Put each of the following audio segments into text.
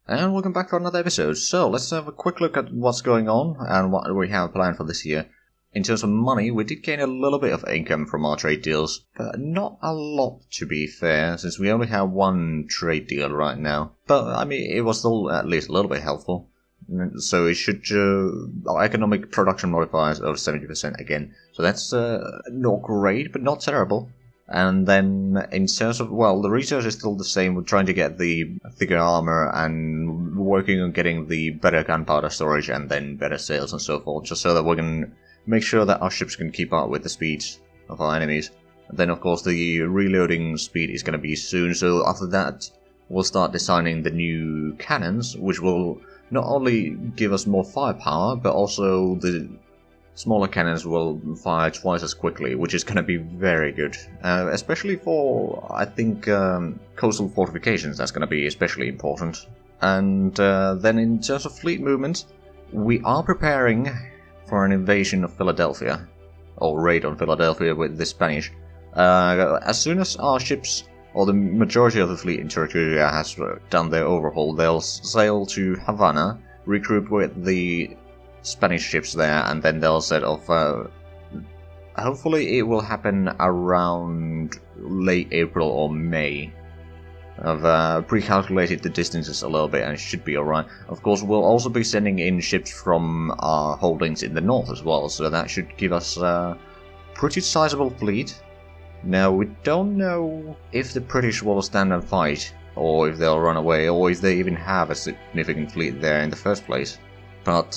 And welcome back for another episode. So, let's have a quick look at what's going on and what we have planned for this year. In terms of money, we did gain a little bit of income from our trade deals, but not a lot to be fair, since we only have one trade deal right now. But, I mean, it was still at least a little bit helpful. So it should, our economic production modifiers over 70% again. So that's not great, but not terrible. And then in terms of, well, the research is still the same. We're trying to get the thicker armor and working on getting the better gunpowder storage and then better sales and so forth, just so that we can make sure that our ships can keep up with the speeds of our enemies. And then of course the reloading speed is going to be soon, so after that we'll start designing the new cannons, which will not only give us more firepower, but also the smaller cannons will fire twice as quickly, which is going to be very good. Especially for, I think, coastal fortifications, that's going to be especially important. And then in terms of fleet movement, we are preparing for an invasion of Philadelphia, or raid on Philadelphia with the Spanish. As soon as our ships, or the majority of the fleet in Tortuga has done their overhaul, they'll sail to Havana, regroup with the Spanish ships there, and then they'll set off. Hopefully it will happen around late April or May. I've pre-calculated the distances a little bit and it should be alright. Of course, we'll also be sending in ships from our holdings in the north as well, so that should give us a pretty sizable fleet. Now, we don't know if the British will stand and fight, or if they'll run away, or if they even have a significant fleet there in the first place. But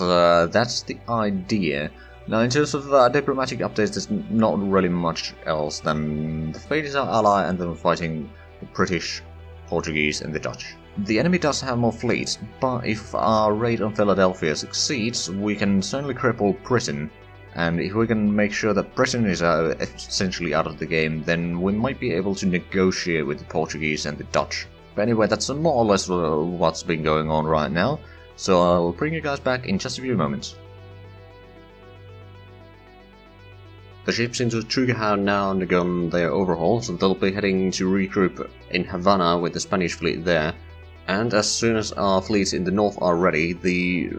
that's the idea. Now, in terms of diplomatic updates, there's not really much else than the fate is our ally and then fighting the British, Portuguese and the Dutch. The enemy does have more fleets, but if our raid on Philadelphia succeeds, we can certainly cripple Britain. And if we can make sure that Britain is essentially out of the game, then we might be able to negotiate with the Portuguese and the Dutch. But anyway, that's more or less what's been going on right now. So I'll bring you guys back in just a few moments. The ships in Tortuga have now undergone their overhaul, so they'll be heading to regroup in Havana with the Spanish fleet there. And as soon as our fleets in the north are ready, the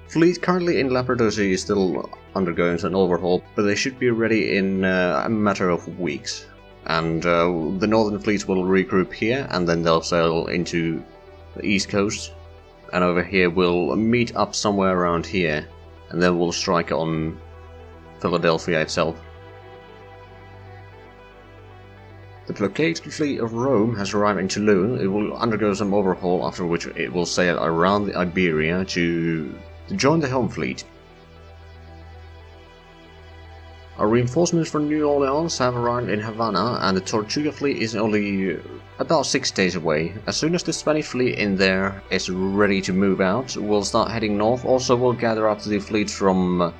fleet currently in Lampedusa is still undergoing an overhaul, but they should be ready in a matter of weeks. And the northern fleets will regroup here, and then they'll sail into the east coast. And over here we'll meet up somewhere around here, and then we'll strike on Philadelphia itself. The blockade fleet of Rome has arrived in Toulon. It will undergo some overhaul, after which it will sail around the Iberia to join the home fleet. Our reinforcements from New Orleans have arrived in Havana, and the Tortuga fleet is only about 6 days away. As soon as the Spanish fleet in there is ready to move out, we'll start heading north. Also, we'll gather up the fleet from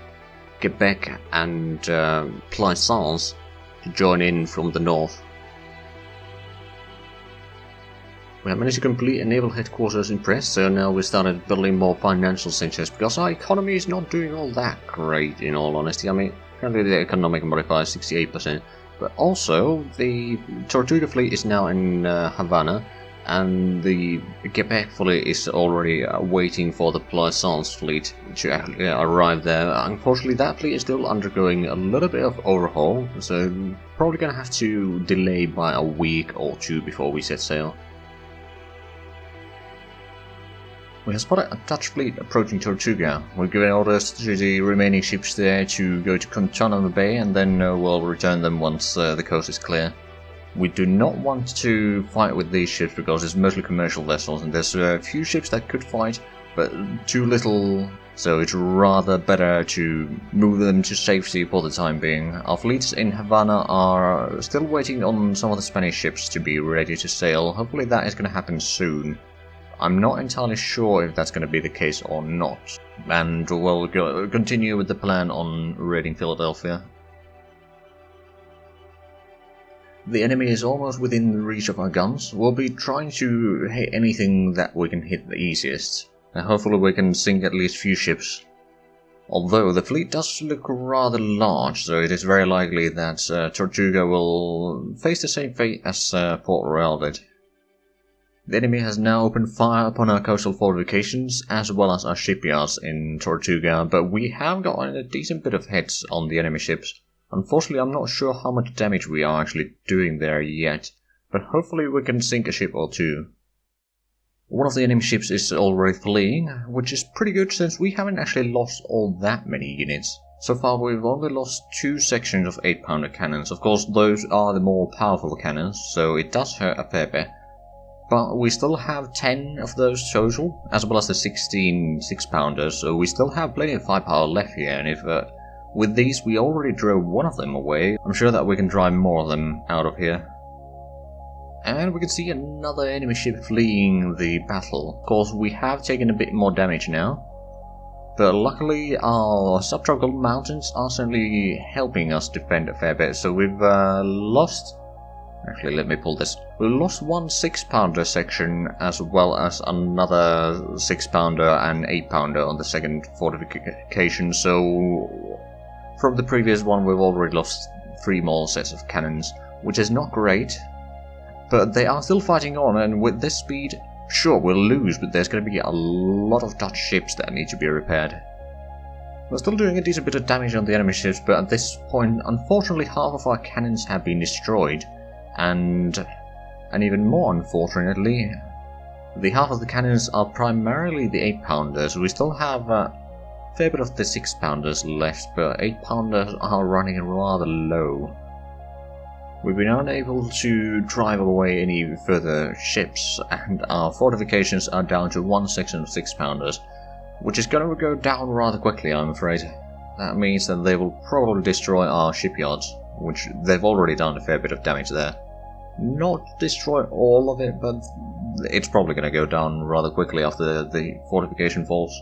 Quebec and Plaisance to join in from the north. We have managed to complete a naval headquarters in Brest, so now we started building more financial centers, because our economy is not doing all that great, in all honesty. I mean, currently the economic modifier is 68%, but also the Tortuga fleet is now in Havana, and the Quebec fleet is already waiting for the Plaisance fleet to actually arrive there. Unfortunately, that fleet is still undergoing a little bit of overhaul, so probably gonna have to delay by a week or two before we set sail. We have spotted a Dutch fleet approaching Tortuga. We're giving orders to the remaining ships there to go to Guantanamo Bay, and then we'll return them once the coast is clear. We do not want to fight with these ships because it's mostly commercial vessels, and there's a few ships that could fight, but too little, so it's rather better to move them to safety for the time being. Our fleets in Havana are still waiting on some of the Spanish ships to be ready to sail. Hopefully that is going to happen soon. I'm not entirely sure if that's going to be the case or not, and we'll continue with the plan on raiding Philadelphia. The enemy is almost within the reach of our guns. We'll be trying to hit anything that we can hit the easiest, and hopefully we can sink at least a few ships. Although the fleet does look rather large, so it is very likely that Tortuga will face the same fate as Port Royal did. The enemy has now opened fire upon our coastal fortifications, as well as our shipyards in Portugal, but we have gotten a decent bit of hits on the enemy ships. Unfortunately, I'm not sure how much damage we are actually doing there yet, but hopefully we can sink a ship or two. One of the enemy ships is already fleeing, which is pretty good since we haven't actually lost all that many units. So far we've only lost 2 sections of 8-pounder cannons. Of course, those are the more powerful cannons, so it does hurt a fair bit. But we still have 10 of those total, as well as the 16 6-pounders, so we still have plenty of firepower left here, and if with these we already drove one of them away, I'm sure that we can drive more of them out of here. And we can see another enemy ship fleeing the battle. Of course, we have taken a bit more damage now, but luckily our subtropical mountains are certainly helping us defend a fair bit, so we've lost... Actually, let me pull this. We lost 1 6-pounder section, as well as another 6-pounder and 8-pounder on the second fortification, so from the previous one we've already lost 3 more sets of cannons, which is not great, but they are still fighting on, and with this speed, sure, we'll lose, but there's going to be a lot of Dutch ships that need to be repaired. We're still doing a decent bit of damage on the enemy ships, but at this point, unfortunately, half of our cannons have been destroyed. And even more unfortunately, the half of the cannons are primarily the 8-pounders. We still have a fair bit of the 6-pounders left, but 8-pounders are running rather low. We've been unable to drive away any further ships, and our fortifications are down to 1 section of 6-pounders, which is going to go down rather quickly, I'm afraid. That means that they will probably destroy our shipyards, which they've already done a fair bit of damage there. Not destroy all of it, but it's probably going to go down rather quickly after the fortification falls.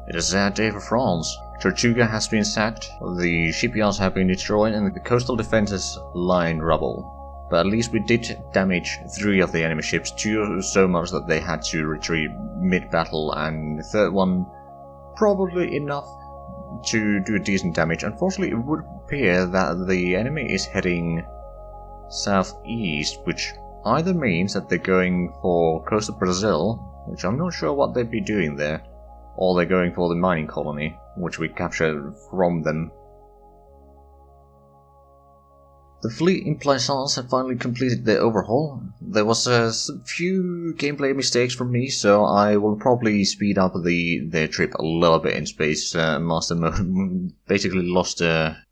It is a sad day for France. Portugal has been sacked, the shipyards have been destroyed, and the coastal defences lie in rubble. But at least we did damage 3 of the enemy ships, 2 so much that they had to retreat mid-battle, and the third one probably enough to do decent damage. Unfortunately, it would appear that the enemy is heading southeast, which either means that they're going for coastal Brazil, which I'm not sure what they'd be doing there, or they're going for the mining colony, which we captured from them. The fleet in Plaisance had finally completed their overhaul. There was a few gameplay mistakes from me, so I will probably speed up their trip a little bit in Space Master Mode. Basically lost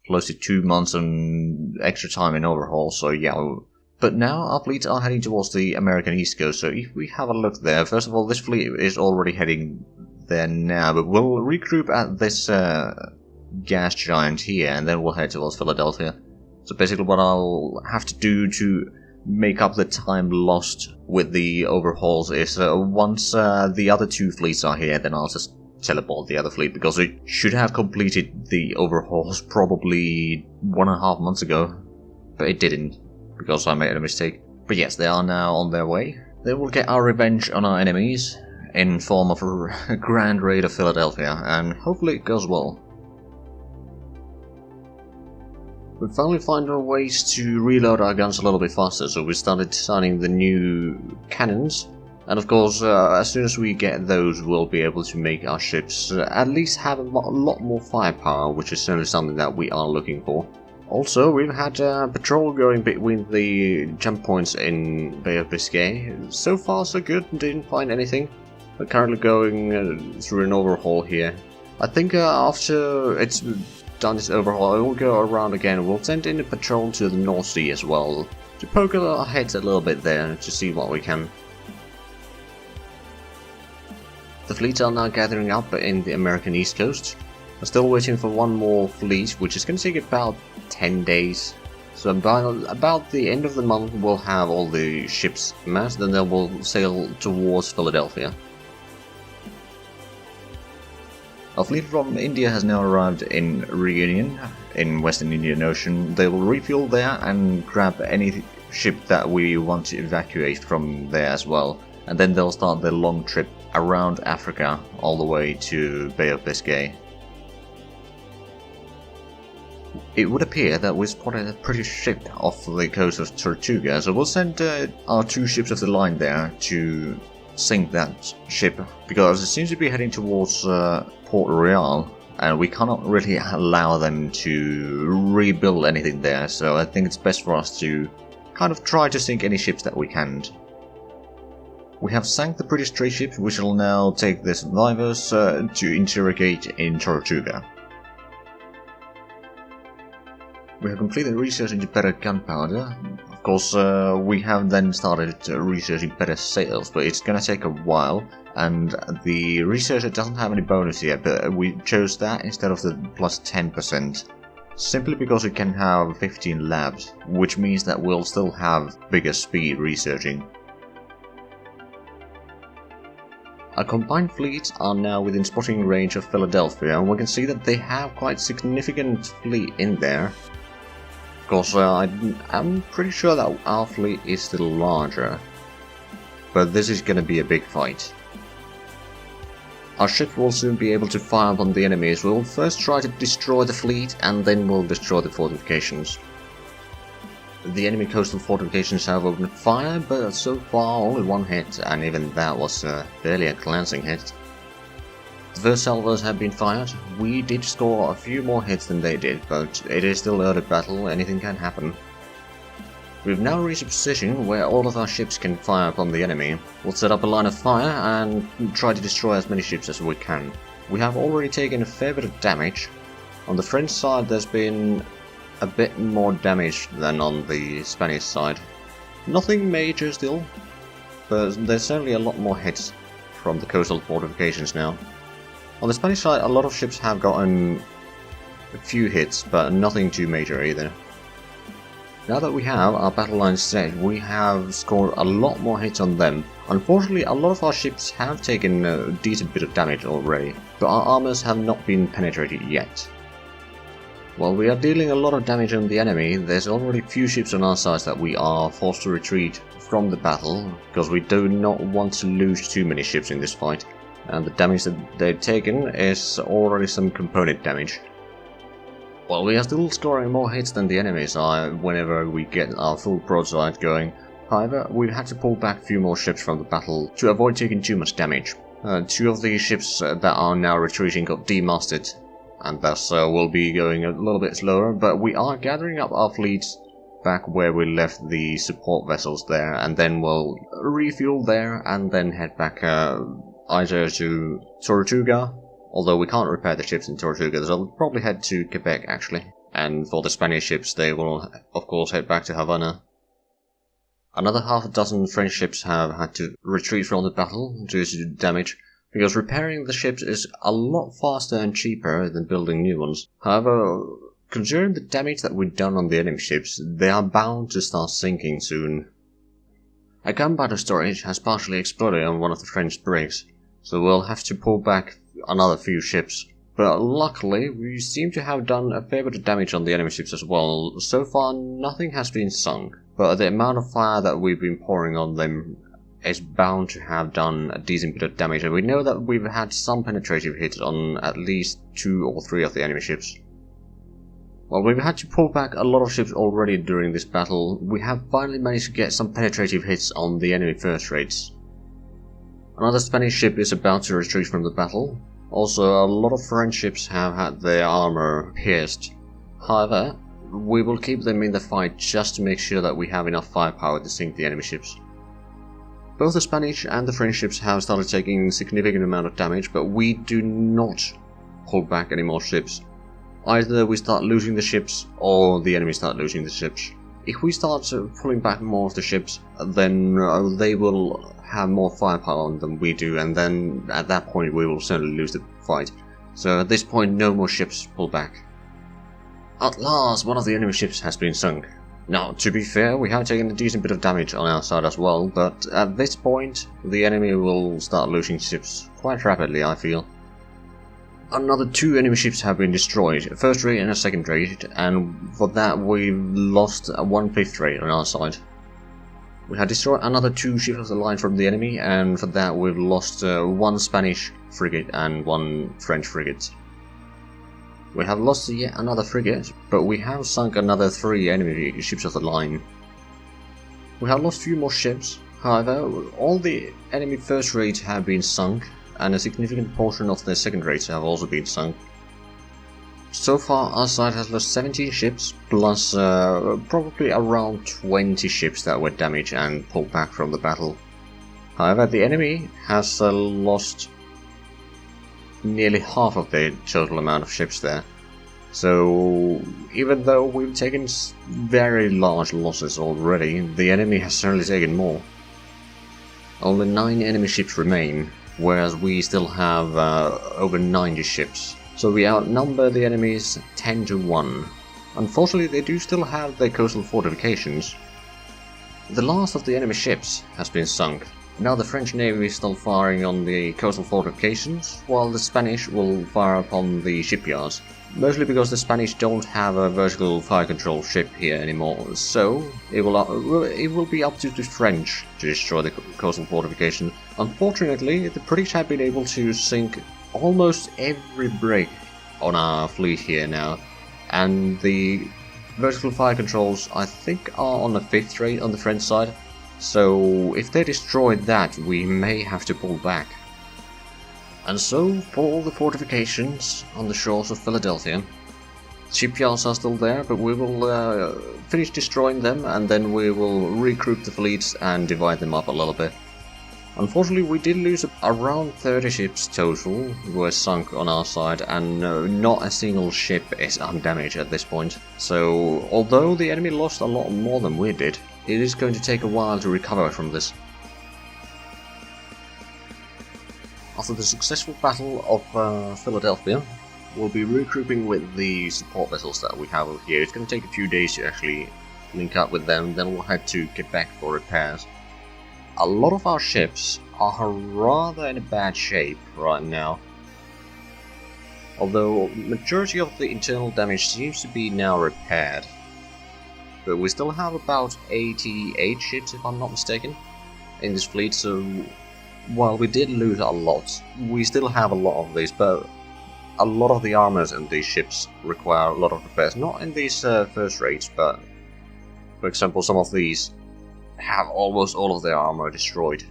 close to 2 months on extra time in overhaul, so yeah. But now our fleets are heading towards the American East Coast, so if we have a look there, first of all, this fleet is already heading there now, but we'll regroup at this gas giant here, and then we'll head towards Philadelphia. So basically what I'll have to do to make up the time lost with the overhauls is once the other 2 fleets are here, then I'll just teleport the other fleet, because it should have completed the overhauls probably 1.5 months ago, but it didn't, because I made a mistake. But yes, they are now on their way. They will get our revenge on our enemies in form of a grand raid of Philadelphia, and hopefully it goes well. We finally found our ways to reload our guns a little bit faster, so we started designing the new cannons, and of course as soon as we get those we'll be able to make our ships at least have a lot more firepower, which is certainly something that we are looking for. Also, we've had patrol going between the jump points in Bay of Biscay. So far so good, didn't find anything. We're currently going through an overhaul here. I think after it's done this overhaul, I will go around again. We'll send in a patrol to the North Sea as well, to poke our heads a little bit there, to see what we can. The fleets are now gathering up in the American East Coast. We're still waiting for one more fleet, which is going to take about 10 days. So by about the end of the month we'll have all the ships massed, and then we'll sail towards Philadelphia. Our fleet from India has now arrived in Reunion, in Western Indian Ocean. They will refuel there and grab any ship that we want to evacuate from there as well. And then they'll start their long trip around Africa all the way to Bay of Biscay. It would appear that we spotted a British ship off the coast of Tortuga, so we'll send our 2 ships of the line there to sink that ship, because it seems to be heading towards Port Royal, and we cannot really allow them to rebuild anything there, so I think it's best for us to kind of try to sink any ships that we can. We have sank the British trade ship, we shall now take the survivors to interrogate in Tortuga. We have completed research into better gunpowder. Of course, we have then started researching better sails, but it's gonna take a while, and the researcher doesn't have any bonus yet, but we chose that instead of the plus 10%. Simply because we can have 15 labs, which means that we'll still have bigger speed researching. Our combined fleets are now within spotting range of Philadelphia, and we can see that they have quite significant fleet in there. Of course, I'm pretty sure that our fleet is still larger, but this is gonna be a big fight. Our ship will soon be able to fire upon the enemies. We'll first try to destroy the fleet, and then we'll destroy the fortifications. The enemy coastal fortifications have opened fire, but so far only 1 hit, and even that was barely a glancing hit. The first salvos have been fired. We did score a few more hits than they did, but it is still early battle, anything can happen. We've now reached a position where all of our ships can fire upon the enemy. We'll set up a line of fire and try to destroy as many ships as we can. We have already taken a fair bit of damage. On the French side there's been a bit more damage than on the Spanish side. Nothing major still, but there's certainly a lot more hits from the coastal fortifications now. On the Spanish side, a lot of ships have gotten a few hits, but nothing too major either. Now that we have our battle lines set, we have scored a lot more hits on them. Unfortunately, a lot of our ships have taken a decent bit of damage already, but our armors have not been penetrated yet. While we are dealing a lot of damage on the enemy, there's already few ships on our side that we are forced to retreat from the battle, because we do not want to lose too many ships in this fight. And the damage that they've taken is already some component damage. While we are still scoring more hits than the enemies are whenever we get our full broadside going, however, we've had to pull back a few more ships from the battle to avoid taking too much damage. 2 of the ships that are now retreating got demasted, and thus will be going a little bit slower, but we are gathering up our fleets back where we left the support vessels there, and then we'll refuel there and then head back either to Tortuga, although we can't repair the ships in Tortuga, so we'll probably head to Quebec actually. And for the Spanish ships, they will of course head back to Havana. Another half a dozen French ships have had to retreat from the battle due to damage, because repairing the ships is a lot faster and cheaper than building new ones. However, considering the damage that we've done on the enemy ships, they are bound to start sinking soon. A gunpowder storage has partially exploded on one of the French brigs, so we'll have to pull back another few ships. But luckily, we seem to have done a fair bit of damage on the enemy ships as well. So far, nothing has been sunk, but the amount of fire that we've been pouring on them is bound to have done a decent bit of damage, and we know that we've had some penetrative hits on at least 2 or 3 of the enemy ships. While we've had to pull back a lot of ships already during this battle, we have finally managed to get some penetrative hits on the enemy first rates. Another Spanish ship is about to retreat from the battle. Also, a lot of French ships have had their armor pierced. However, we will keep them in the fight just to make sure that we have enough firepower to sink the enemy ships. Both the Spanish and the French ships have started taking a significant amount of damage, but we do not hold back any more ships. Either we start losing the ships, or the enemy start losing the ships. If we start pulling back more of the ships, then they will have more firepower than we do, and then at that point we will certainly lose the fight. So at this point, no more ships pull back. At last, one of the enemy ships has been sunk. Now, to be fair, we have taken a decent bit of damage on our side as well, but at this point, the enemy will start losing ships quite rapidly, I feel. Another 2 enemy ships have been destroyed, a first rate and a second rate, and for that we've lost a 1/5 rate on our side. We had destroyed another 2 ships of the line from the enemy, and for that we've lost 1 Spanish frigate and 1 French frigate. We have lost yet another frigate, but we have sunk another 3 enemy ships of the line. We have lost few more ships, however, all the enemy first rates have been sunk, and a significant portion of the second rates have also been sunk. So far our side has lost 17 ships, plus probably around 20 ships that were damaged and pulled back from the battle. However, the enemy has lost nearly half of the total amount of ships there. So even though we've taken very large losses already, the enemy has certainly taken more. Only 9 enemy ships remain, whereas we still have over 90 ships. So we outnumber the enemies 10 to 1. Unfortunately, they do still have their coastal fortifications. The last of the enemy ships has been sunk. Now the French Navy is still firing on the coastal fortifications, while the Spanish will fire upon the shipyards. Mostly because the Spanish don't have a vertical fire control ship here anymore, so it will be up to the French to destroy the coastal fortification. Unfortunately, the British have been able to sink almost every brig on our fleet here now, and the vertical fire controls I think are on the 5th rate on the French side. So if they destroy that, we may have to pull back. And so for all the fortifications on the shores of Philadelphia, shipyards are still there, but we will finish destroying them and then we will regroup the fleets and divide them up a little bit. Unfortunately, we did lose around 30 ships total were sunk on our side, and not a single ship is undamaged at this point. So although the enemy lost a lot more than we did, it is going to take a while to recover from this. After the successful battle of Philadelphia, we'll be regrouping with the support vessels that we have over here. It's going to take a few days to actually link up with them, then we'll head to Quebec for repairs. A lot of our ships are rather in a bad shape right now. Although majority of the internal damage seems to be now repaired. But we still have about 88 ships, if I'm not mistaken, in this fleet, so while we did lose a lot, we still have a lot of these, but a lot of the armors in these ships require a lot of repairs. Not in these first rates, but for example some of these have almost all of their armor destroyed,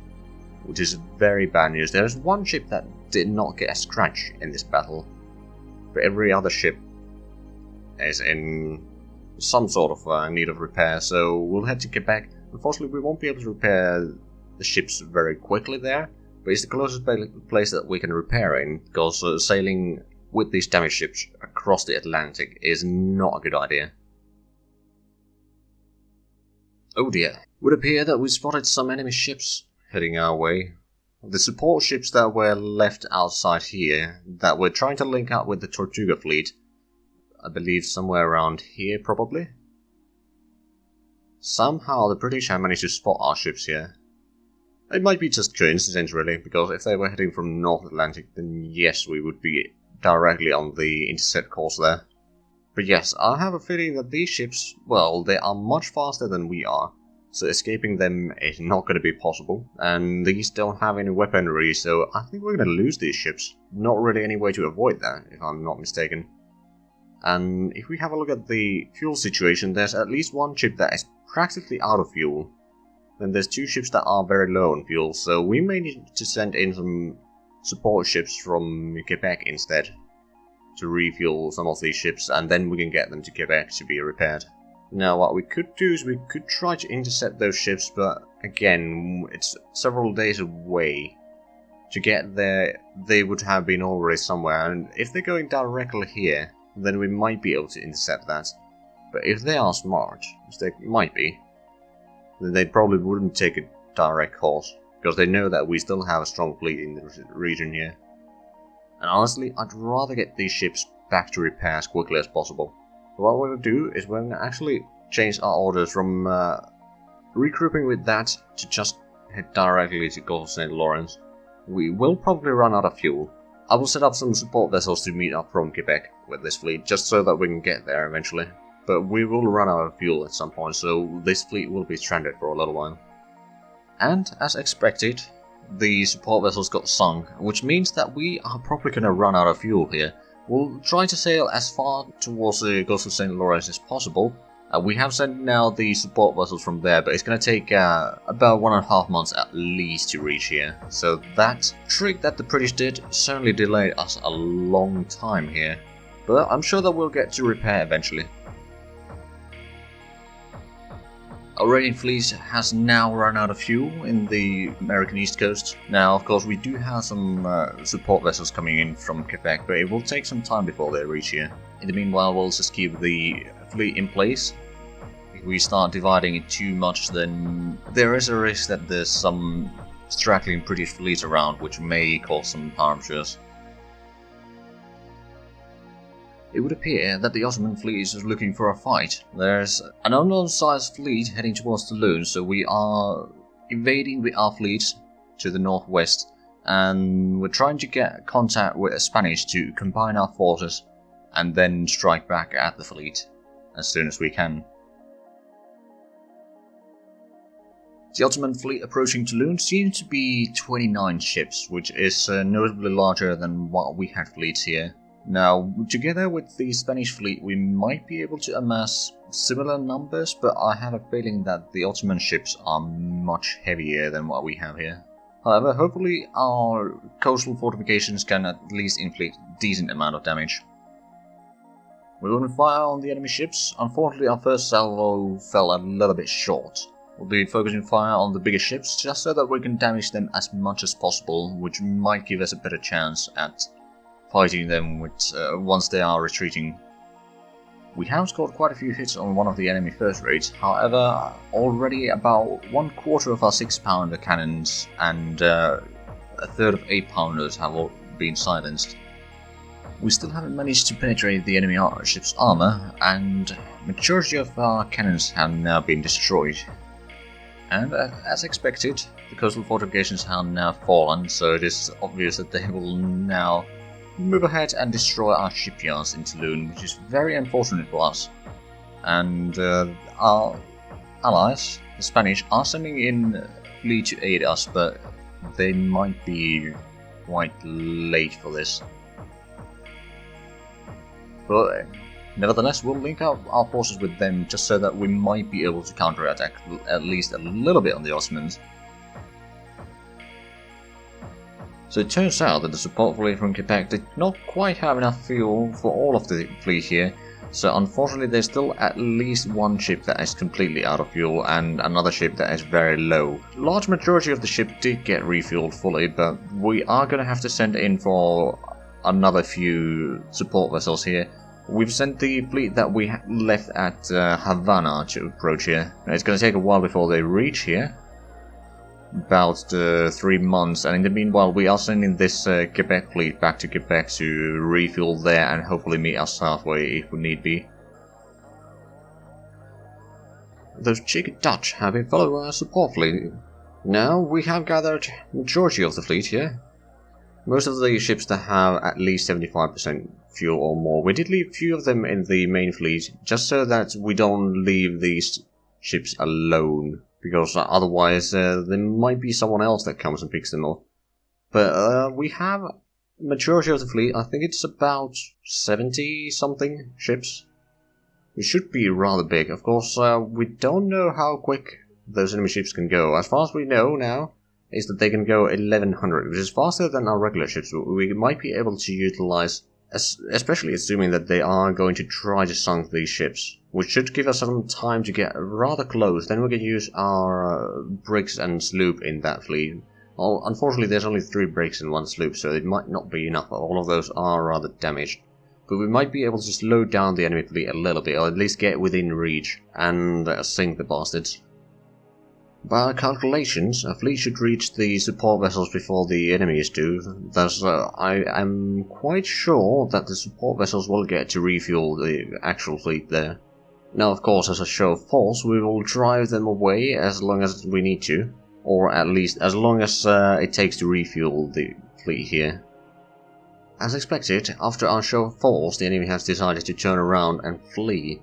which is very bad news. There's one ship that did not get a scratch in this battle, but every other ship is in some sort of need of repair, so we'll head to Quebec. Unfortunately, we won't be able to repair the ships very quickly there, but it's the closest place that we can repair in, because sailing with these damaged ships across the Atlantic is not a good idea. Oh dear. Would appear that we spotted some enemy ships heading our way. The support ships that were left outside here, that were trying to link up with the Tortuga fleet, I believe somewhere around here probably. Somehow the British have managed to spot our ships here. It might be just coincidence really, because if they were heading from North Atlantic, then yes, we would be directly on the intercept course there. But yes, I have a feeling that these ships, well, they are much faster than we are, so escaping them is not going to be possible, and these don't have any weaponry, so I think we're going to lose these ships. Not really any way to avoid that, if I'm not mistaken. And if we have a look at the fuel situation, there's at least one ship that is practically out of fuel. Then there's 2 ships that are very low on fuel, so we may need to send in some support ships from Quebec instead to refuel some of these ships, and then we can get them to Quebec to be repaired. Now what we could do is we could try to intercept those ships, but again, it's several days away. To get there, they would have been already somewhere, and if they're going directly here, then we might be able to intercept that. But if they are smart, which they might be, then they probably wouldn't take a direct course, because they know that we still have a strong fleet in the region here. And honestly, I'd rather get these ships back to repair as quickly as possible. So what we're going to do is we're going to actually change our orders from regrouping with that to just head directly to Gulf of St. Lawrence. We will probably run out of fuel. I will set up some support vessels to meet up from Quebec with this fleet, just so that we can get there eventually. But we will run out of fuel at some point, so this fleet will be stranded for a little while. And as expected, the support vessels got sunk, which means that we are probably going to run out of fuel here. We'll try to sail as far towards the Gulf of St. Lawrence as possible. We have sent now the support vessels from there, but it's going to take about 1.5 months at least to reach here. So that trick that the British did certainly delayed us a long time here. But I'm sure that we'll get to repair eventually. Our raiding fleet has now run out of fuel in the American East Coast. Now, of course, we do have some support vessels coming in from Quebec, but it will take some time before they reach here. In the meanwhile, we'll just keep the fleet in place. If we start dividing it too much, then there is a risk that there's some straggling British fleets around, which may cause some harm to us. It would appear that the Ottoman fleet is looking for a fight. There's an unknown-sized fleet heading towards Toulon, so we are invading with our fleet to the northwest, and we're trying to get contact with the Spanish to combine our forces and then strike back at the fleet as soon as we can. The Ottoman fleet approaching Toulon seems to be 29 ships, which is notably larger than what we had fleets here. Now, together with the Spanish fleet, we might be able to amass similar numbers, but I have a feeling that the Ottoman ships are much heavier than what we have here. However, hopefully our coastal fortifications can at least inflict a decent amount of damage. We're going to fire on the enemy ships. Unfortunately, our first salvo fell a little bit short. We'll be focusing fire on the bigger ships, just so that we can damage them as much as possible, which might give us a better chance at fighting them with, once they are retreating. We have scored quite a few hits on one of the enemy first rates, however, already about 1/4 of our 6-pounder cannons and a third of 8-pounders have all been silenced. We still haven't managed to penetrate the enemy ship's armor, and majority of our cannons have now been destroyed. And as expected, the coastal fortifications have now fallen, so it is obvious that they will now move ahead and destroy our shipyards in Toulon, which is very unfortunate for us. And our allies, the Spanish, are sending in fleet to aid us, but they might be quite late for this. But nevertheless, we'll link up our forces with them just so that we might be able to counterattack at least a little bit on the Ottomans. So it turns out that the support fleet from Quebec did not quite have enough fuel for all of the fleet here, so unfortunately there's still at least one ship that is completely out of fuel and another ship that is very low. A large majority of the ship did get refueled fully, but we are going to have to send in for another few support vessels here. We've sent the fleet that we left at Havana to approach here. It's going to take a while before they reach here. About 3 months, and in the meanwhile we are sending this Quebec fleet back to Quebec to refuel there and hopefully meet us halfway if we need be. Those cheeky Dutch have been following our support fleet. Now we have gathered majority of the fleet here. Most of the ships that have at least 75% fuel or more. We did leave a few of them in the main fleet, just so that we don't leave these ships alone, because otherwise there might be someone else that comes and picks them up. But we have majority of the fleet. I think it's about 70 something ships. It should be rather big. Of course, we don't know how quick those enemy ships can go. As far as we know now is that they can go 1100, which is faster than our regular ships. We might be able to utilize, especially assuming that they are going to try to sink these ships, which should give us some time to get rather close. Then we can use our brigs and sloop in that fleet. Well, unfortunately, there's only 3 brigs in one sloop, so it might not be enough. All of those are rather damaged. But we might be able to slow down the enemy fleet a little bit, or at least get within reach, and sink the bastards. By our calculations, a fleet should reach the support vessels before the enemies do, thus I am quite sure that the support vessels will get to refuel the actual fleet there. Now, of course, as a show of force, we will drive them away as long as we need to, or at least as long as it takes to refuel the fleet here. As expected, after our show of force, the enemy has decided to turn around and flee.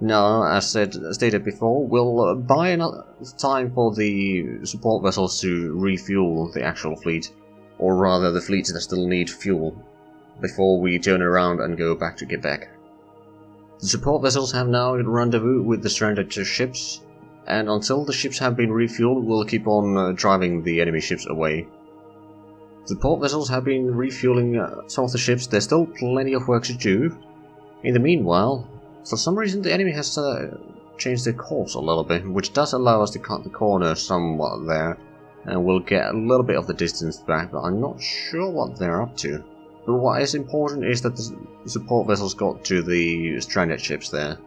Now, as stated before, we'll buy enough time for the support vessels to refuel the actual fleet, or rather the fleets that still need fuel. before we turn around and go back to Quebec. The support vessels have now rendezvous with the stranded ships, and until the ships have been refueled, we'll keep on driving the enemy ships away. The support vessels have been refueling some of the ships. There's still plenty of work to do. In the meanwhile, for some reason the enemy has changed their course a little bit, which does allow us to cut the corner somewhat there, and we'll get a little bit of the distance back, but I'm not sure what they're up to. But what is important is that the support vessels got to the stranded ships there.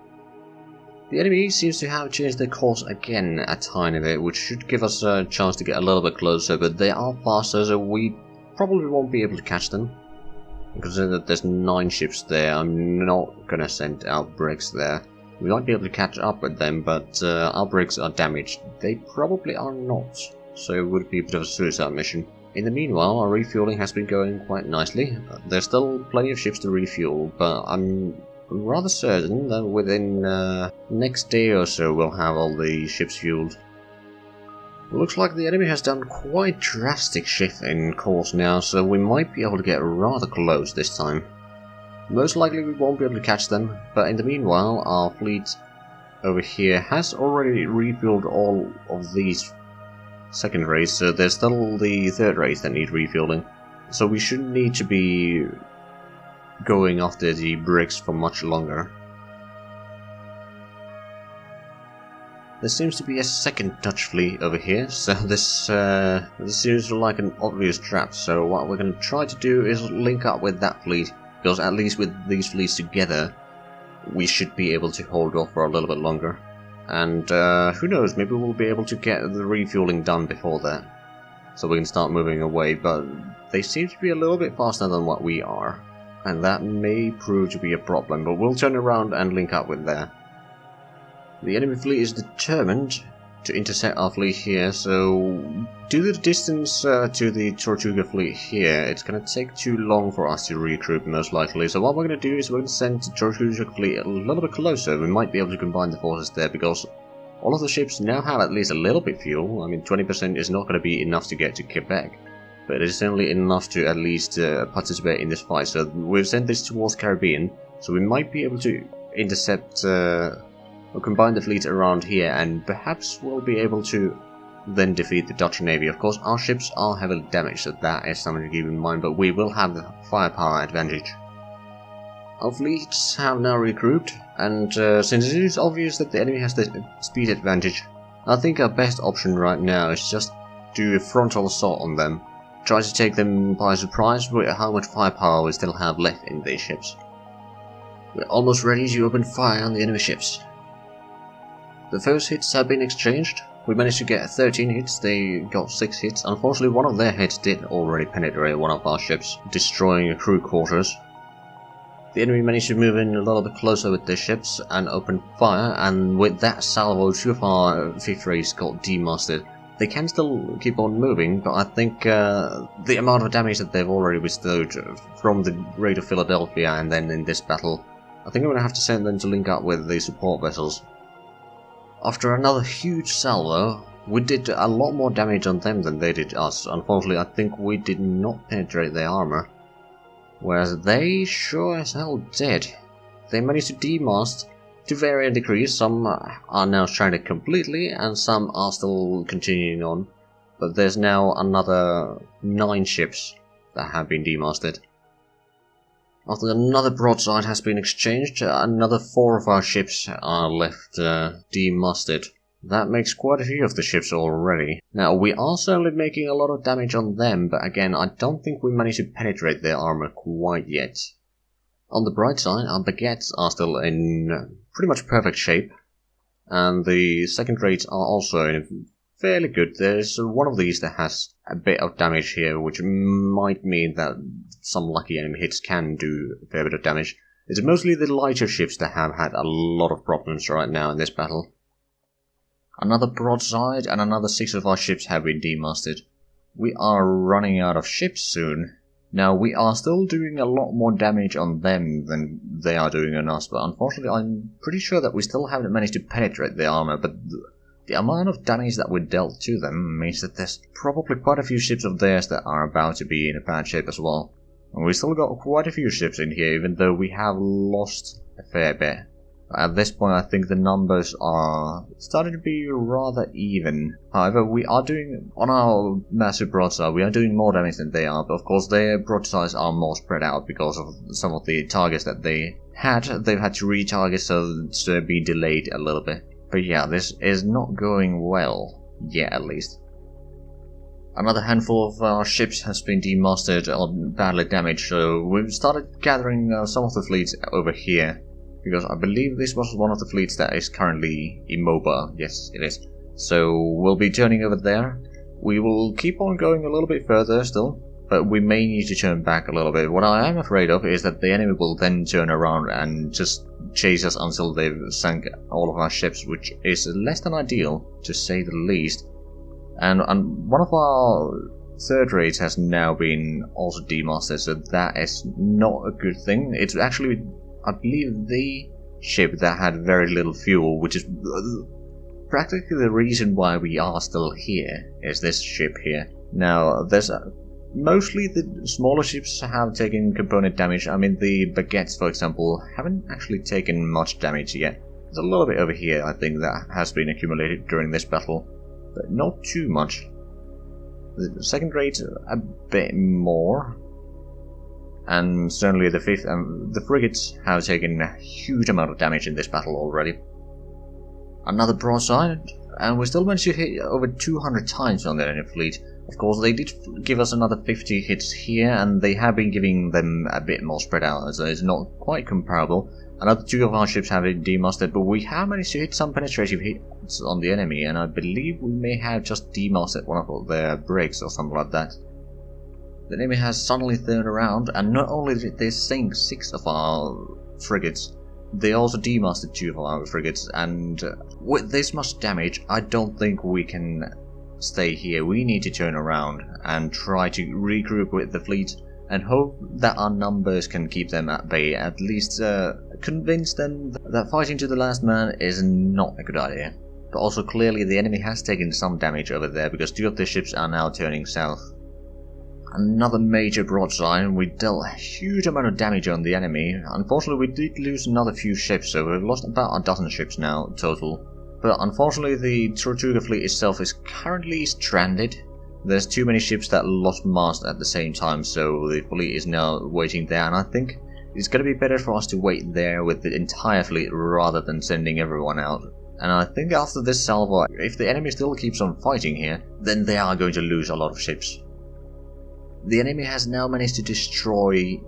The enemy seems to have changed their course again a tiny bit, which should give us a chance to get a little bit closer, but they are faster, so we probably won't be able to catch them. Considering that there's 9 ships there, I'm not gonna send our brigs there. We might be able to catch up with them, but our brigs are damaged. They probably are not, so it would be a bit of a suicide mission. In the meanwhile, our refueling has been going quite nicely. There's still plenty of ships to refuel, but I'm rather certain that within next day or so we'll have all the ships fueled. Looks like the enemy has done quite drastic shift in course now, so we might be able to get rather close this time. Most likely we won't be able to catch them, but in the meanwhile our fleet over here has already refueled all of these second rates, so there's still the third rates that need refueling. So we shouldn't need to be going after the brigs for much longer. There seems to be a second Dutch fleet over here, so this seems like an obvious trap, so what we're going to try to do is link up with that fleet, because at least with these fleets together, we should be able to hold off for a little bit longer. And who knows, maybe we'll be able to get the refueling done before that, so we can start moving away, but they seem to be a little bit faster than what we are, and that may prove to be a problem, but we'll turn around and link up with there. The enemy fleet is determined to intercept our fleet here, so due to the distance to the Tortuga fleet here, it's going to take too long for us to recruit most likely. So what we're going to do is we're going to send the Tortuga fleet a little bit closer. We might be able to combine the forces there, because all of the ships now have at least a little bit fuel. I mean, 20% is not going to be enough to get to Quebec, but it is certainly enough to at least participate in this fight. So we've sent this towards Caribbean, so we might be able to intercept or combine the fleet around here, and perhaps we'll be able to then defeat the Dutch Navy. Of course, our ships are heavily damaged, so that is something to keep in mind, but we will have the firepower advantage. Our fleets have now regrouped, and since it is obvious that the enemy has the speed advantage, I think our best option right now is just do a frontal assault on them. Try to take them by surprise with how much firepower we still have left in these ships. We're almost ready to open fire on the enemy ships. The first hits have been exchanged. We managed to get 13 hits, they got 6 hits. Unfortunately, one of their hits did already penetrate one of our ships, destroying crew quarters. The enemy managed to move in a little bit closer with their ships and open fire, and with that salvo, 2 of our 5th rates got demasted. They can still keep on moving, but I think the amount of damage that they've already bestowed from the raid of Philadelphia and then in this battle, I think I'm going to have to send them to link up with the support vessels. After another huge salvo, we did a lot more damage on them than they did us. Unfortunately, I think we did not penetrate their armor, whereas they sure as hell did. They managed to demast to varying degrees. Some are now stranded completely, and some are still continuing on. But there's now another 9 ships that have been demasted. After another broadside has been exchanged, another 4 of our ships are left demasted. That makes quite a few of the ships already. Now, we are certainly making a lot of damage on them, but again, I don't think we managed to penetrate their armor quite yet. On the bright side, our baguettes are still in pretty much perfect shape, and the second rates are also in fairly good. There's one of these that has a bit of damage here, which might mean that some lucky enemy hits can do a fair bit of damage. It's mostly the lighter ships that have had a lot of problems right now in this battle. Another broadside and another 6 of our ships have been demasted. We are running out of ships soon. Now, we are still doing a lot more damage on them than they are doing on us, but unfortunately I'm pretty sure that we still haven't managed to penetrate the armor, but the amount of damage that we dealt to them means that there's probably quite a few ships of theirs that are about to be in a bad shape as well. And we still got quite a few ships in here, even though we have lost a fair bit. At this point, I think the numbers are starting to be rather even. However, we are doing, on our massive broadside, we are doing more damage than they are, but of course their broadsides are more spread out because of some of the targets that they've had to retarget, so it's been delayed a little bit. But yeah, this is not going well, yet at least. Another handful of our ships has been demasted or badly damaged, so we've started gathering some of the fleets over here. Because I believe this was one of the fleets that is currently immobile. Yes, it is. So we'll be turning over there. We will keep on going a little bit further still, but we may need to turn back a little bit. What I am afraid of is that the enemy will then turn around and just chase us until they've sunk all of our ships, which is less than ideal, to say the least. And one of our third rates has now been also demasted, so that is not a good thing. It's actually, I believe, the ship that had very little fuel, which is practically the reason why we are still here, is this ship here. Now, there's mostly the smaller ships have taken component damage. I mean, the baguettes, for example, haven't actually taken much damage yet. There's a little bit over here, I think, that has been accumulated during this battle, but not too much. The second rate, a bit more. And certainly the fifth and the frigates have taken a huge amount of damage in this battle already. Another broadside, and we still managed to hit over 200 times on the enemy fleet. Of course, they did give us another 50 hits here, and they have been giving them a bit more spread out, so it's not quite comparable. Another 2 of our ships have been demasted, but we have managed to hit some penetrative hits on the enemy, and I believe we may have just demasted one of their brigs or something like that. The enemy has suddenly turned around, and not only did they sink 6 of our frigates, they also demasted 2 of our frigates, and with this much damage, I don't think we can stay here. We need to turn around and try to regroup with the fleet, and hope that our numbers can keep them at bay, at least convince them that fighting to the last man is not a good idea. But also clearly the enemy has taken some damage over there, because 2 of their ships are now turning south. Another major broadside, and we dealt a huge amount of damage on the enemy. Unfortunately, we did lose another few ships, so we've lost about a dozen ships now total. But unfortunately, the Tortuga fleet itself is currently stranded. There's too many ships that lost mast at the same time, so the fleet is now waiting there, and I think it's going to be better for us to wait there with the entire fleet rather than sending everyone out. And I think after this salvo, if the enemy still keeps on fighting here, then they are going to lose a lot of ships. The enemy has now managed to destroy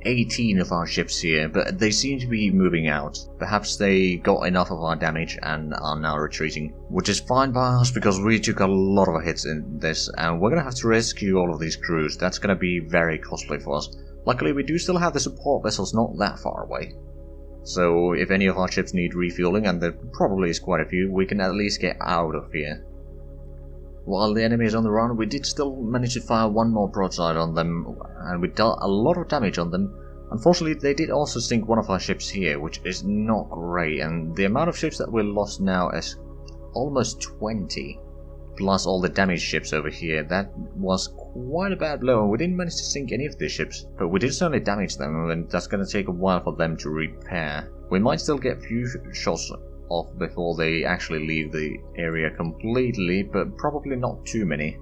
18 of our ships here, but they seem to be moving out. Perhaps they got enough of our damage and are now retreating, which is fine by us because we took a lot of hits in this, and we're gonna have to rescue all of these crews. That's gonna be very costly for us. Luckily, we do still have the support vessels not that far away. So if any of our ships need refueling, and there probably is quite a few, we can at least get out of here. While the enemy is on the run, we did still manage to fire 1 more broadside on them, and we dealt a lot of damage on them. Unfortunately, they did also sink 1 of our ships here, which is not great, and the amount of ships that we lost now is almost 20. Plus all the damaged ships over here. That was quite a bad blow, and we didn't manage to sink any of these ships, but we did certainly damage them, and that's going to take a while for them to repair. We might still get a few shots off before they actually leave the area completely, but probably not too many.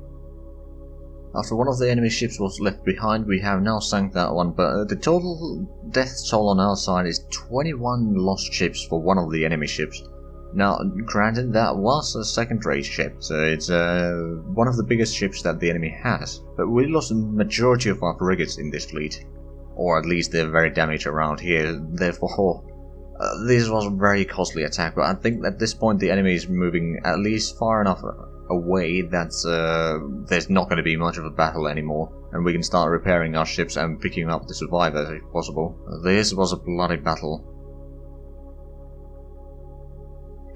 After 1 of the enemy ships was left behind, we have now sunk that one, but the total death toll on our side is 21 lost ships for 1 of the enemy ships. Now, granted, that was a second-rate ship, so it's one of the biggest ships that the enemy has, but we lost the majority of our frigates in this fleet, or at least they're very damaged around here, therefore this was a very costly attack, but I think at this point the enemy is moving at least far enough away that there's not going to be much of a battle anymore, and we can start repairing our ships and picking up the survivors if possible. This was a bloody battle.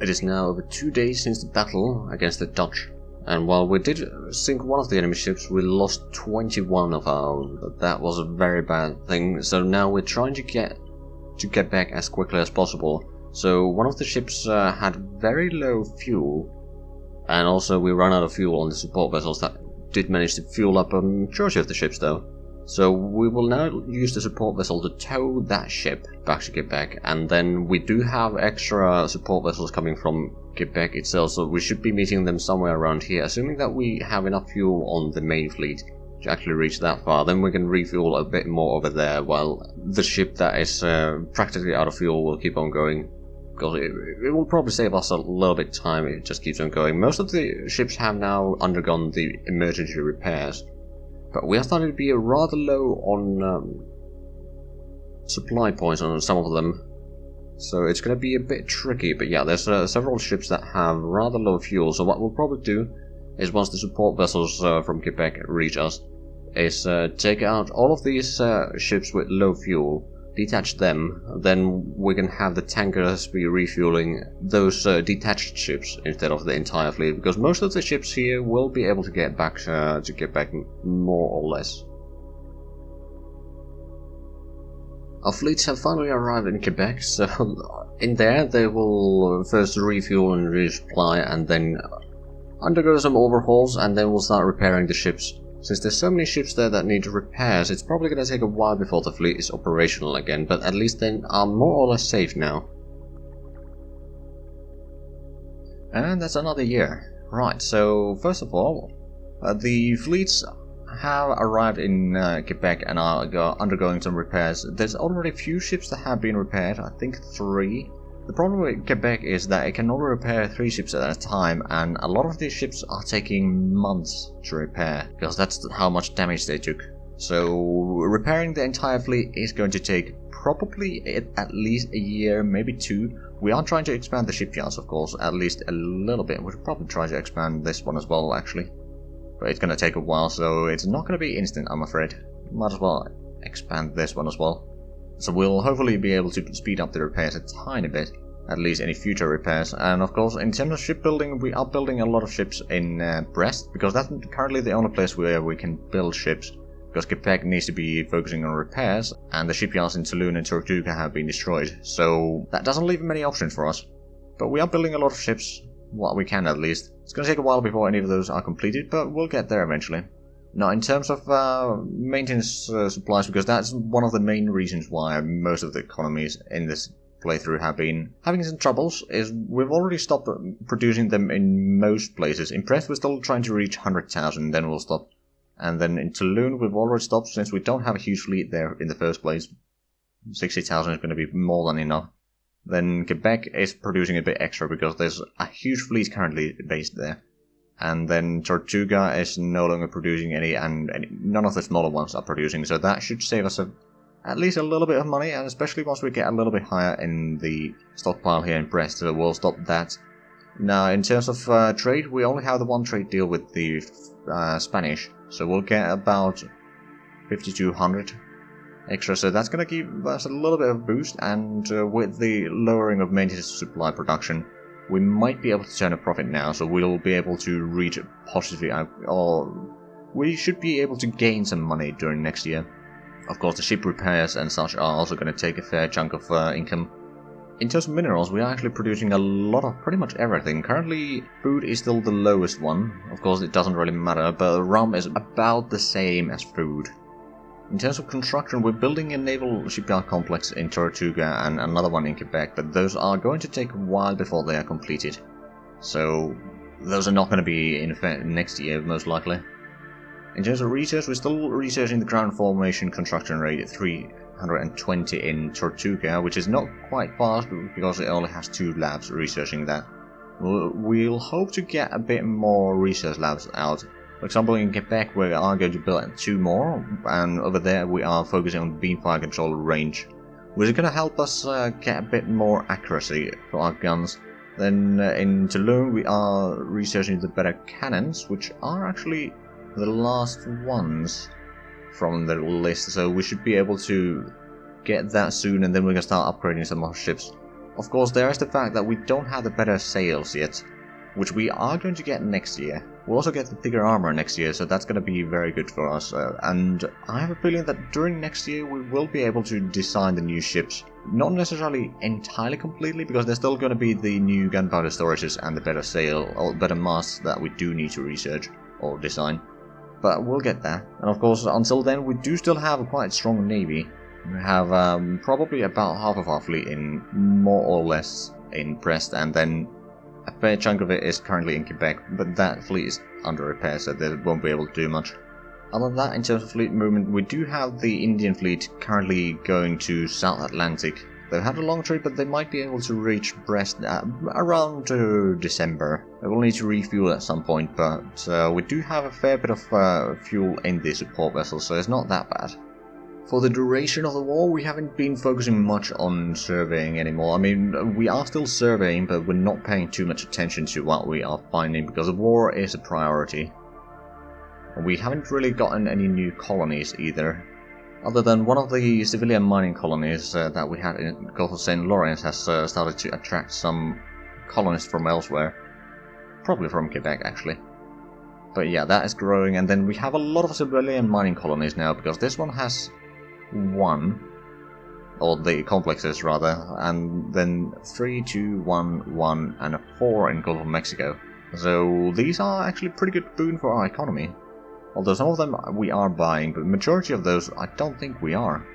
It is now over 2 days since the battle against the Dutch, and while we did sink 1 of the enemy ships, we lost 21 of our own. That was a very bad thing, so now we're trying to get back as quickly as possible. So 1 of the ships had very low fuel, and also we ran out of fuel on the support vessels that did manage to fuel up a majority of the ships though. So we will now use the support vessel to tow that ship back to Quebec, and then we do have extra support vessels coming from Quebec itself, so we should be meeting them somewhere around here, assuming that we have enough fuel on the main fleet to actually reach that far. Then we can refuel a bit more over there, while the ship that is practically out of fuel will keep on going. Because it will probably save us a little bit of time, it just keeps on going. Most of the ships have now undergone the emergency repairs, but we are starting to be rather low on supply points on some of them. So it's going to be a bit tricky, but yeah, there's several ships that have rather low fuel, so what we'll probably do is once the support vessels from Quebec reach us, is take out all of these ships with low fuel, detach them, then we can have the tankers be refueling those detached ships instead of the entire fleet, because most of the ships here will be able to get back to Quebec more or less. Our fleets have finally arrived in Quebec, so in there they will first refuel and resupply and then undergo some overhauls, and then we'll start repairing the ships. Since there's so many ships there that need repairs, it's probably going to take a while before the fleet is operational again, but at least they are more or less safe now. And that's another year. Right, so first of all, the fleets have arrived in Quebec and are undergoing some repairs. There's already a few ships that have been repaired, I think 3. The problem with Quebec is that it can only repair 3 ships at a time, and a lot of these ships are taking months to repair, because that's how much damage they took. So repairing the entire fleet is going to take probably at least a year, maybe 2. We are trying to expand the shipyards, of course, at least a little bit. We should probably try to expand this one as well, actually. But it's going to take a while, so it's not going to be instant, I'm afraid. Might as well expand this one as well. So we'll hopefully be able to speed up the repairs a tiny bit, at least any future repairs. And of course, in terms of shipbuilding, we are building a lot of ships in Brest, because that's currently the only place where we can build ships, because Quebec needs to be focusing on repairs, and the shipyards in Toulon and Tortuga have been destroyed, so that doesn't leave many options for us. But we are building a lot of ships, what we can at least. It's going to take a while before any of those are completed, but we'll get there eventually. Now, in terms of maintenance supplies, because that's one of the main reasons why most of the economies in this playthrough have been having some troubles, is we've already stopped producing them in most places. In Brest, we're still trying to reach 100,000, then we'll stop. And then in Toulon, we've already stopped since we don't have a huge fleet there in the first place. 60,000 is going to be more than enough. Then Quebec is producing a bit extra because there's a huge fleet currently based there. And then Tortuga is no longer producing any, and none of the smaller ones are producing, so that should save us at least a little bit of money, and especially once we get a little bit higher in the stockpile here in Brest, so we'll stop that. Now, in terms of trade, we only have the one trade deal with the Spanish, so we'll get about 5,200 extra, so that's going to give us a little bit of a boost, and with the lowering of maintenance supply production, we might be able to turn a profit now, so we'll be able to reach positively, or we should be able to gain some money during next year. Of course, the ship repairs and such are also going to take a fair chunk of income. In terms of minerals, we are actually producing a lot of pretty much everything. Currently, food is still the lowest one. Of course, it doesn't really matter, but rum is about the same as food. In terms of construction, we're building a naval shipyard complex in Tortuga and another one in Quebec, but those are going to take a while before they are completed. So, those are not going to be in effect next year, most likely. In terms of research, we're still researching the ground formation construction rate at 320 in Tortuga, which is not quite fast because it only has 2 labs researching that. We'll hope to get a bit more research labs out. For example, in Quebec, we are going to build 2 more, and over there we are focusing on beamfire control range, which is going to help us get a bit more accuracy for our guns. Then in Toulon, we are researching the better cannons, which are actually the last ones from the list, so we should be able to get that soon, and then we can start upgrading some more ships. Of course, there is the fact that we don't have the better sails yet, which we are going to get next year. We'll also get the thicker armor next year, so that's going to be very good for us, and I have a feeling that during next year we will be able to design the new ships. Not necessarily entirely completely, because there's still going to be the new gunpowder storages and the better sail, or better masts that we do need to research or design. but we'll get there. And of course, until then, we do still have a quite strong navy. We have probably about half of our fleet in, more or less, in Brest, and then a fair chunk of it is currently in Quebec, but that fleet is under repair, so they won't be able to do much. Other than that, in terms of fleet movement, we do have the Indian fleet currently going to South Atlantic. They've had a long trip, but they might be able to reach Brest around December. They will need to refuel at some point, but we do have a fair bit of fuel in the support vessel, so it's not that bad. For the duration of the war, we haven't been focusing much on surveying anymore. I mean, we are still surveying, but we're not paying too much attention to what we are finding, because the war is a priority. We haven't really gotten any new colonies either. Other than one of the civilian mining colonies that we had in Gulf of St. Lawrence has started to attract some colonists from elsewhere. Probably from Quebec, actually. But yeah, that is growing, and then we have a lot of civilian mining colonies now, because this one has one, or the complexes rather, and then 3, 2, 1, 1, and a 4 in Gulf of Mexico. So these are actually pretty good boon for our economy. Although some of them we are buying, but the majority of those I don't think we are.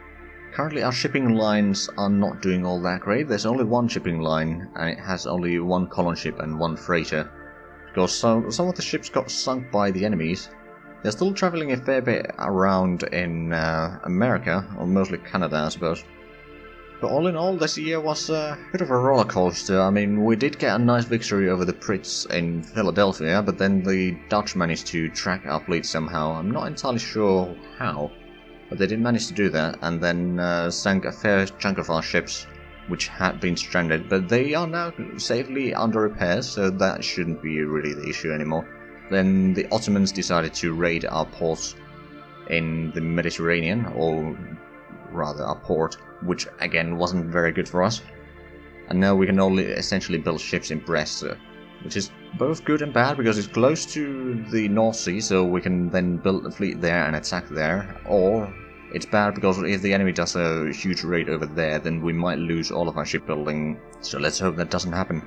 Currently our shipping lines are not doing all that great. There's only one shipping line, and it has only one column ship and one freighter. Because some of the ships got sunk by the enemies. They're still traveling a fair bit around in America, or mostly Canada I suppose. But all in all, this year was a bit of a roller coaster. I mean, we did get a nice victory over the Brits in Philadelphia, but then the Dutch managed to track our fleet somehow. I'm not entirely sure how, but they did manage to do that, and then sank a fair chunk of our ships, which had been stranded, but they are now safely under repair, so that shouldn't be really the issue anymore. Then the Ottomans decided to raid our ports in the Mediterranean, or rather our port, which again wasn't very good for us. And now we can only essentially build ships in Brest, which is both good and bad, because it's close to the North Sea, so we can then build a fleet there and attack there, or it's bad because if the enemy does a huge raid over there, then we might lose all of our shipbuilding, so let's hope that doesn't happen.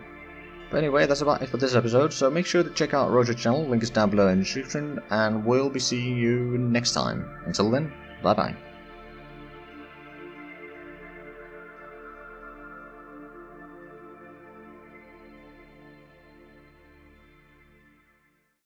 But anyway, that's about it for this episode, so make sure to check out Roach's channel, link is down below in the description, and we'll be seeing you next time. Until then, bye bye.